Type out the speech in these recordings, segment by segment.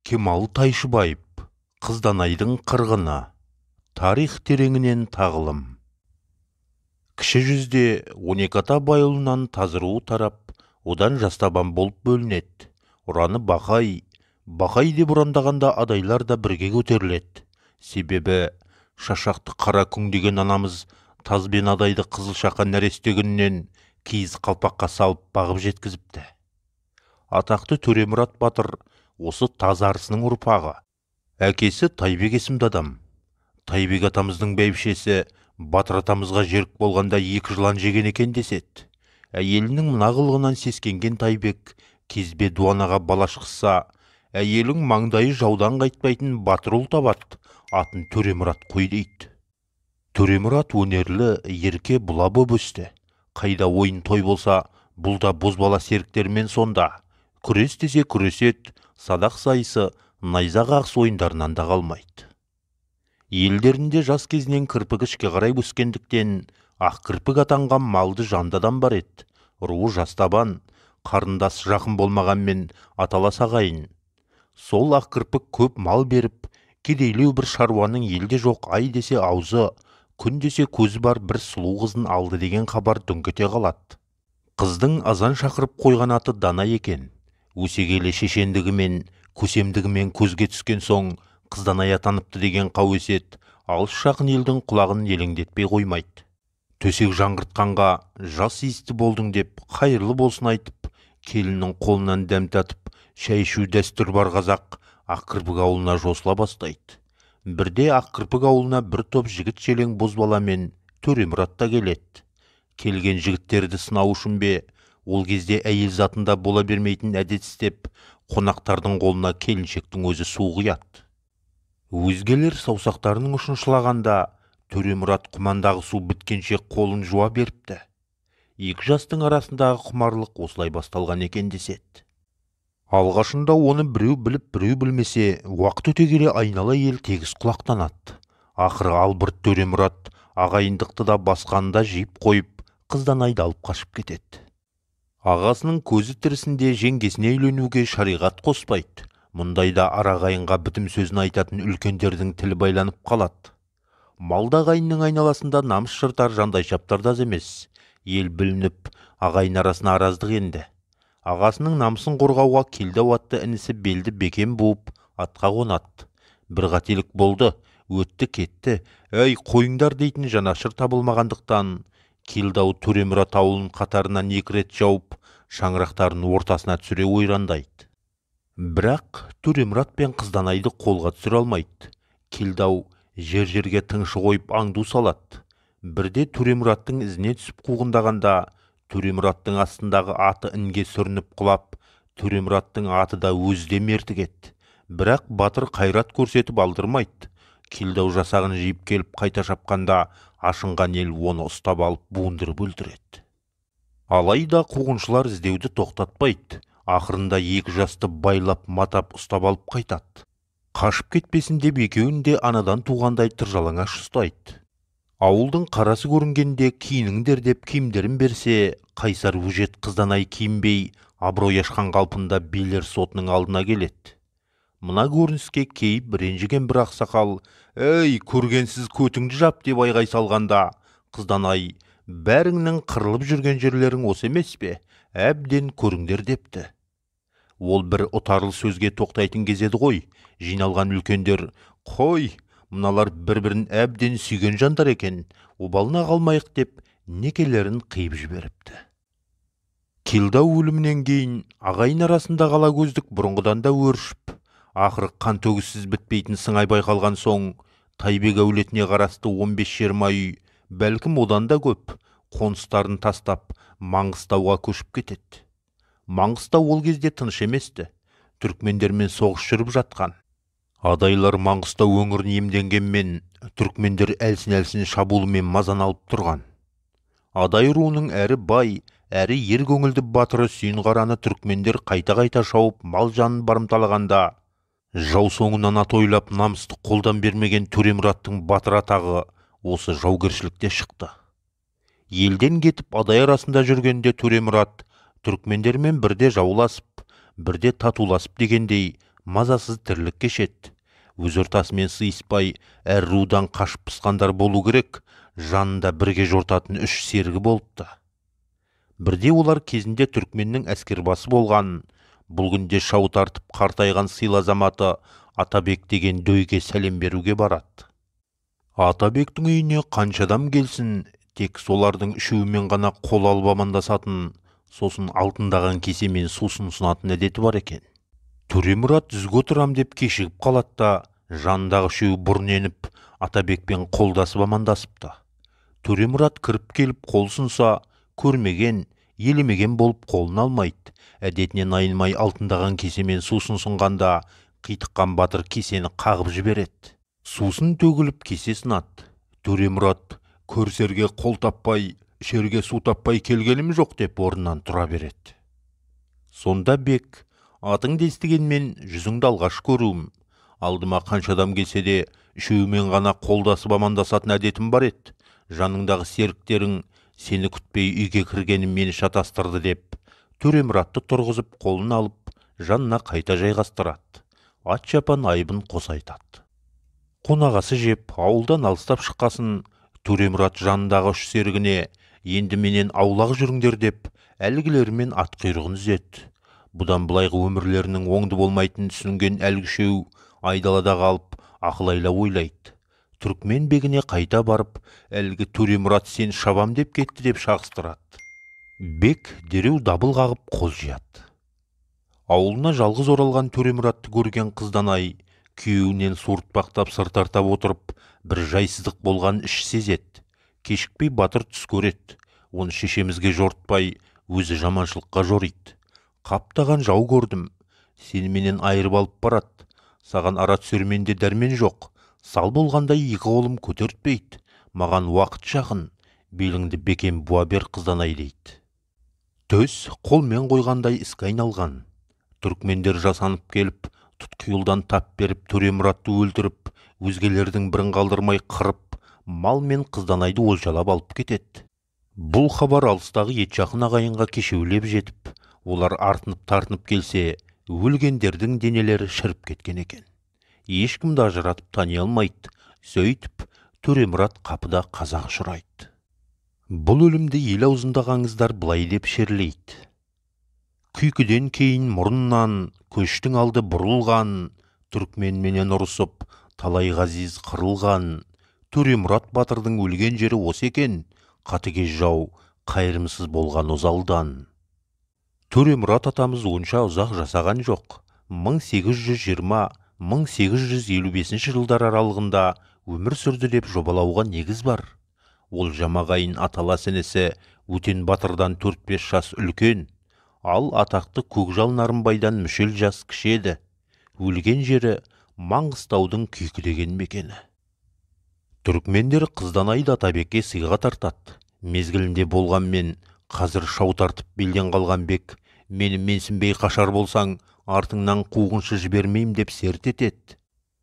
Кемал Тайшыбаев, Қызданайдың қырғыны, тарих тереңінен тағылым. Кіші жүзде 12 ата байұлынан тазыруы тарап, одан жастабан болып бөлінеді. Ұраны Бақай, Бақай деп ұрандағанда адайлар да бірге көтеріледі. Себебі шашақты қара күң деген анамыз таз бен адайды Қызылшақа нәресте күнінен киіз қалпаққа салып бағып жеткізіпті. Атақты Төремұрат батыр осы таз арысының ұрпағы. Әкесі Тайбек есімді адам. Тайбек атамыздың бәйбішесі Батыр атамызға жерік болғанда 2 жылан жеген екен деседі. Әйелінің мына қылығынан сескенген Тайбек кезбе дуанаға бала шықса, әйелің маңдайы жаудан қайтпайтын батыр ұл табады, атын Төремұрат қой дейді. Төремұрат өнерлі, ерке бұла боп өсті. Қайда ойын той болса, бұлда бозбала серіктермен сонда. Күрес десе күресет, садақ сайысы, найза қағыс ойындарынан да қалмайды. Елдерінде жас кезінен кірпігі ішке қарай өскендіктен, ақ кірпік атанған малды жандадан бар еді. Руы жастабан, қарындас жақын болмағанмен аталас ағайын. Сол ақ кірпік көп мал беріп, кедейлеу бір шаруаның елде жоқ ай десе аузы, күн десе көзі бар бір сұлу қызын алды деген хабар дүңкете қалады. Қыздың азан шақырып қойған аты Дана екен. Өсе келе шешендігімен, көсемдігімен көзге түскен соң, Қызданай атаныпты деген қауесет алыс жақын елдің құлағын елеңдетпей қоймайды. Төсек жаңғыртқанға жас иісті болдың деп қайырлы болсын айтып, келіннің қолынан дәм татып, шай ішу дәстүр бар қазақ Ақкірпік ауылына жосыла бастайды. Бірде Ақкірпік ауылына бір топ жігіт желең бозбаламен Төремұрат та келеді. Келген жігіттерді сынау үшін бе, ол кезде әйел затында бола бермейтін әдет істеп, қонақтардың қолына келіншектің өзі су құяды. Өзгелер саусақтарының ұшын шылағанда, Төремұрат құмандағы су біткенше қолын жуа беріпті. Екі жастың арасындағы құмарлық осылай басталған екен деседі. Алғашында оны біреу біліп, біреу білмесе, уақыт өте келе айнала ел тегіс құлақтанады. Ақыры Албырт Төремұрат ағайындықты да басқанда жиып қойып, Қызданайды алып қашып кетеді. Ағасының көзі тірісінде жеңгесіне үйленуге шариғат қоспайды. Мұндайда арағайынға бітім сөзін айтатын үлкендердің тілі байланып қалады. Малда ағайынның айналасында намыс жыртар жандайшаптар да аз емес. Ел білініп, ағайын арасына араздық енді. Ағасының намысын қорғауға келдау атты інісі белді бекем буып, атқа қонады. Бір қателік болды, өтті кетті, әй қойыңдар дейтін жанашыр табылмағандықтан, Келдау Төремұрат ауылын қатарынан 2 рет жауып, шаңырақтарын ортасына түсіре ойрандайды. Бірақ Төремұрат пен Қызданайды қолға түсіре алмайды. Келдау жер-жерге тыңшы қойып аңду салады. Бірде Төремұраттың ізіне түсіп қуғындағанда, Төремұраттың астындағы аты інге сүрініп құлап, Төремұраттың аты да өзде мертік еді. Бірақ батыр қайрат көрсетіп алдырмайды. Келдау жасағын жиып келіп қайта шапқанда, ашынған ел оны ұстап алып буындырып өлтіреді. Алайда қуғыншылар іздеуді тоқтатпайды. Ақырында 2 жасты байлап матап ұстап алып қайтады. Қашып кетпесін деп екеуін де анадан туғандай тыржалаңаш ұстайды. Ауылдың қарасы көрінгенде киініңдер деп киімдерін берсе, қайсар өжет Қызданай киінбей, абырой ашқан қалпында билер сотының алдына келеді. Мына көрініске кейіп ренжіген бір ақсақал, «Әй, көргенсіз көтіңді жап» деп айғай салғанда, Қызданай, «Бәріңнің қырылып жүрген жерлерің осы емес пе? Әбден көріңдер» депті. Ол бір ұтарлы сөзге тоқтайтын кезеді ғой. Жиналған үлкендер, «Қой, мыналар бір-бірін әбден сүйген жандар екен, обалына қалмайық» деп некелерін қиып жіберіпті. Келдау өлімінен кейін ағайын арасында қала көздік бұрынғыдан да өршіп, ақыры қан төгіссіз бітпейтін сыңай байқалған соң, Тайбек әулетіне қарасты 15-20 үй, бәлкім одан да көп, қоныстарын тастап, Маңғыстауға көшіп кетеді. Маңғыстау ол кезде тыныш еместі. Түркмендермен соғыс жүріп жатқан. Адайлар Маңғыстау өңірін иемденгенмен, түркмендер әлсін-әлсін шабуылымен мазан алып тұрған. Адай руының әрі бай, әрі ер көңілді батыры Сүйінқараны түркмендер қайта-қайта шауып мал жанын барымталағанда, жау соңынан ат ойлап намысты қолдан бермеген Төремұраттың батыр атағы осы жаугершілікте шықты. Елден кетіп адай арасында жүргенде Төремұрат түркмендермен бірде жауласып, бірде татуласып дегендей мазасыз тірлік кешет. Өз ортасымен сыйыспай, әр рудан қашып пысқандар болу керек, жанында бірге жортатын 3 серігі болыпты. Бірде олар кезінде түркменнің әскербасы болған, бұл күнде шау тартып қартайған сыйлы азаматы Атабек деген дөйге сәлем беруге барады. Атабектің үйіне қанша адам келсін, тек солардың үшеуімен ғана қол алып амандасатын, сосын алтындаған кесемен сусын ұсынатын әдеті бар екен. Төремұрат дүзге отырам деп кешігіп қалады да, жанындағы үшеуі бұрын еніп, Атабекпен қолдасып амандасыпты. Төремұрат кіріп келіп қол ұсынса, көрмеген, елемеген болып қолын алмайды. Әдетінен айнымай алтындаған кесемен сусын ұсынғанда, қитыққан батыр кесені қағып жібереді. Сусын төгіліп кесе сынады. Төремұрат көрсерге қол таппай, ішерге су таппай келгенім жоқ деп орнынан тұра береді. Сонда Бек, атыңды естігенмен жүзіңді алғаш көруім. Алдыма қанша адам келсе де, үшеуімен ғана қолдасып амандасатын әдетім бар еді. Жаныңдағы серіктерің сені күтпей үйге кіргенім мені шатастырды деп, Төремұратты тұрғызып қолын алып, жанына қайта жайғастырады. Ат жапан айыбын қоса айтады. Қонағасы жеп, ауылдан алыстап шыққасын, Төремұрат жанындағы 3 серігіне, енді менен аулақ жүріңдер деп, әлгілерімен ат құйрығын үзеді. Бұдан былайғы өмірлерінің оңды болмайтынын түсінген әлгі үшеу айдалада қалып, ақыл-айла ойлайды. Түркмен бегіне қайта барып, әлгі Төремұрат сен шабам деп кетті деп шағыстырады. Бек дереу дабыл қағып қол жияды. Ауылына жалғыз оралған Төремұратты көрген Қызданай, күйеуінен суыртпақтап сыр тартап отырып, бір жайсыздық болған іш сезеді. Кешікпей батыр түс көреді. Оны шешемізге жортпай, өзі жаманшылыққа жориды. Қаптаған жау көрдім. Сені менен айырып алып барады. Саған ара түсерменде дәрмен жоқ. Сал болғандай 2 қолым көтертпейді. Маған уақыт жақын. Беліңді бекем буа бер Қызданай дейді. Төс қолмен қойғандай іске айналған. Түркмендер жасанып келіп, тұтқиылдан тап беріп, Төремұратты өлтіріп, өзгелердің бірін қалдырмай қырып, мал мен Қызданайды олжалап алып кетеді. Бұл хабар алыстағы ет жақын ағайынға кешеулеп жетіп, олар артынып-тартынып келсе, өлгендердің денелері шіріп кеткен екен. Ешкімді ажыратып тани алмайды. Сөйтіп, Төремұрат қапыда қаза ұшырайды. Бұл өлімді ел аузындағы аңыздар былай деп шерлейді. Күйкіден кейін мұрыннан көштің алды бұрылған, түркменменен ұрысып, талай ғазиз қырылған. Төремұрат батырдың өлген жері осы екен, қатыгез жау қайырымсыз болған озалдан. Төремұрат атамыз онша ұзақ жасаған жоқ. 1820-1855 жылдар аралығында өмір сүрді деп жобалауға негіз бар. Ол Жамағайын аталас інісі Өтен батырдан 4-5 жас үлкен, ал атақты Көкжал Нарымбайдан мүшел жас кіші еді. Өлген жері Маңғыстаудың Күйкі деген мекені. Түркмендер Қызданайды Атабекке сыйға тартады. Мезгілінде болғанмен, қазір шау тартып белден қалған Бек, мені менсінбей қашар болсаң, артыңнан қуғыншы жібермейм деп серт етеді.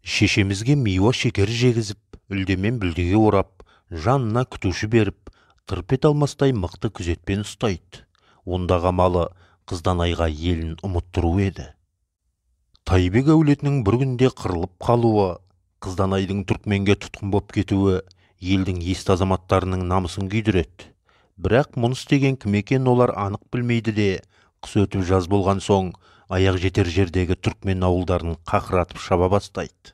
Шешемізге миуа шекер жегізіп, үлдемен бүлдеге орап, жанына күтуші беріп, тырпет алмастай мықты күзетпен ұстайды. Ондағы амалы Қызданайға елін ұмыттыру еді. Тайбек әулетінің бір күнде қырылып қалуы, Қызданайдың Түркменге тұтқын боп кетуі елдің есті азаматтарының намысын күйдіреді. Бірақ мұныс деген кім екен олар анық білмейді де, қыс өтіп жаз болған соң, аяқ жетер жердегі түркмен ауылдарын қақыратып шаба бастайды.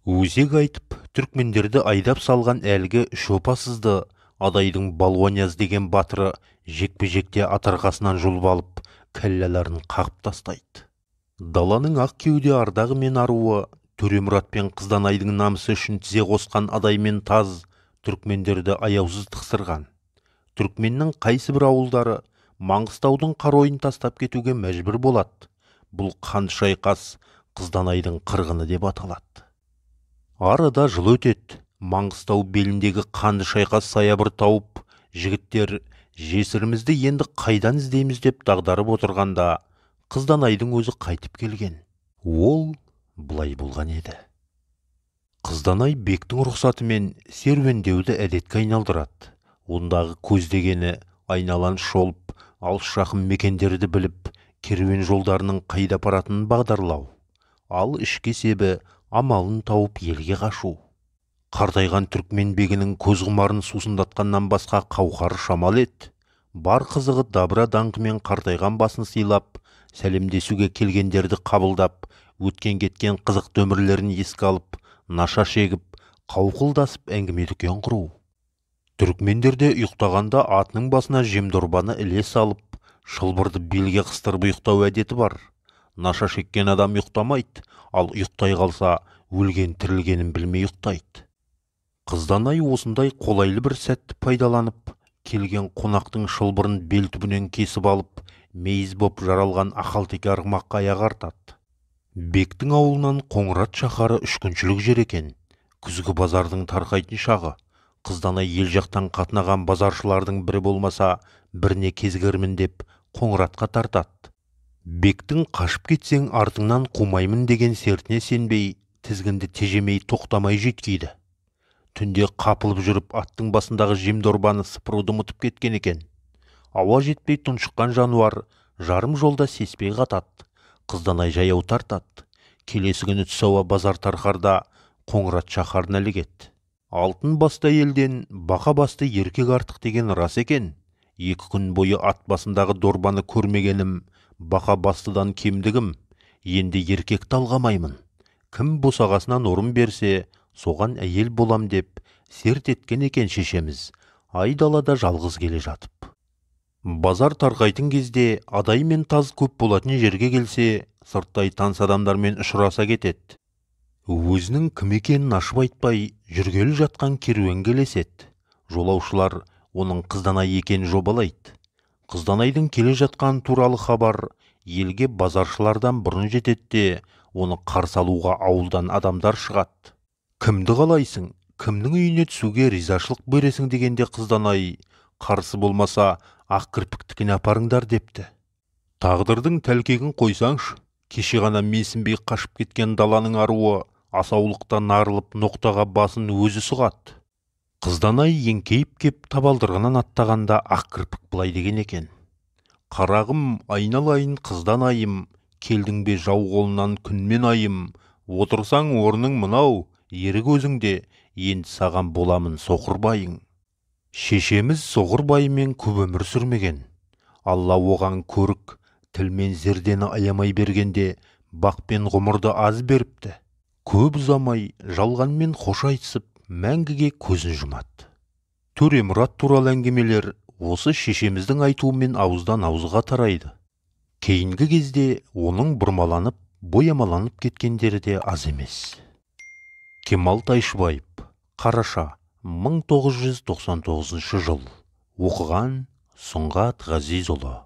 Өзек айтып, түркмендерді айдап салған әлгі үш опасызды Адайдың Балуанияз деген батыры жекпе-жекте атарқасынан жұлып алып, кәллаларын қағып тастайды. Даланың ақ кеуде ардағы мен аруы, Төремұрат пен Қызданайдың намысы үшін тізе қосқан Адай мен Таз түркмендерді аяусыз тықсырған. Түркменнің қайсы бір ауылдары Маңғыстаудың қаройын тастап кетуге мәжбүр болады. Бұл қанды шайқас Қызданайдың қырғыны деп аталады. Арада жыл өтеді. Маңғыстау беліндегі қанды шайқас саябыр тауып, жігіттер жесірімізді енді қайдан іздейміз деп дағдарып отырғанда, Қызданайдың өзі қайтып келген. Ол былай болған еді. Қызданай Бектің рұқсатымен серуендеуді әдетке айналдырады. Ондағы көздегені айналан шолып, алыс жақын мекендерді біліп, керуен жолдарының қайда апаратынын бағдарлау. ал ішкі себі амалын тауып елге қашу. Қартайған түркмен бегінің көз құмарын сусындатқаннан басқа қауқары шамал еді. Бар қызығы дабыра даңқымен қартайған басын сыйлап, сәлемдесуге келгендерді қабылдап, өткен кеткен қызықты өмірлерін еске алып, наша шегіп, қауқылдасып әңгіме дүкен құру. Түркмендерде ұйықтағанда атының басына жемдорбаны іле салып, шылбырды белге қыстырып ұйықтау әдеті бар. Наша шеккен адам ұйықтамайды, ал ұйықтай қалса, өлген тірілгенін білмей ұйықтайды. Қызданай осындай қолайлы бір сәтті пайдаланып, келген қонақтың шылбырын бел түбінен кесіп алып, мейіз боп жаралған ақалтеке арғымаққа аяқ артады. Бектің ауылынан Қоңырат шаһары 3 күншілік жер екен. Күзгі базардың тарқайтын шағы. Қызданай ел жақтан қатынаған базаршылардың бірі болмаса, біріне кезгермін деп Қоңыратқа тартады. Бектің қашып кетсең артыңнан қумаймын деген сертіне сенбей, тізгінді тежемей тоқтамай жеткейді. Түнде қапылып жүріп аттың басындағы жемдорбаны сыпыруды ұмытып кеткен екен. Ауа жетпей тұншыққан жануар жарым жолда сеспей қатады. Қызданай жаяу тартады. Келесі күні түс ауа базар тарқарда Қоңырат шаһарына ілігеді. Алтын басты елден бақа басты еркек артық деген рас екен. 2 күн бойы ат басындағы дорбаны көрмегенім, бақа бастыдан кемдігім. Енді еркек талғамаймын. Кім босағасынан орын берсе, соған әйел болам деп серт еткен екен шешеміз, айдалада жалғыз келе жатып. Базар тарқайтын кезде адай мен таз көп болатын жерге келсе, сырттай таныс адамдармен ұшыраса кетеді. Өзінің кім екенін ашып айтпай, жүргелі жатқан керуен келеседі. Жолаушылар оның Қызданай екенін жобалайды. Қызданайдың келе жатқан туралы хабар елге базаршылардан бұрын жетеді де, оны қарсы алуға ауылдан адамдар шығады. Кімді қалайсың, кімнің үйіне түсуге ризашылық бересің дегенде Қызданай, қарсы болмаса ақ кірпіктікін апарыңдар депті. Тағдырдың тәлкегін қойсаңшы, кеше ғана менсінбей қашып кеткен даланың аруы асаулықтан арылып ноқтаға басын өзі сұғады. Қызданай еңкейіп кеп табалдырғынан аттағанда ақ кірпік былай деген екен: қарағым, айналайын Қызданайым, келдің бе жау қолынан күнмен айым, отырсаң орның мынау, ерік өзіңде, енді саған боламын соқырбайың. Шешеміз соқырбайымен көп өмір сүрмеген. Алла оған көрік, тіл мен зердені аямай бергенде, бақ пен ғұмырды аз беріпті. Көп ұзамай жалғанмен қош айтысып, мәңгіге көзін жұмады. Төремұрат туралы әңгімелер осы шешеміздің айтуымен ауыздан ауызға тарайды. Кейінгі кезде оның бұрмаланып, боямаланып кеткендері де аз емес. Кемал Тайшыбаев, Қараша, 1999 жыл. Оқыған Сұңғат Ғазизұлы.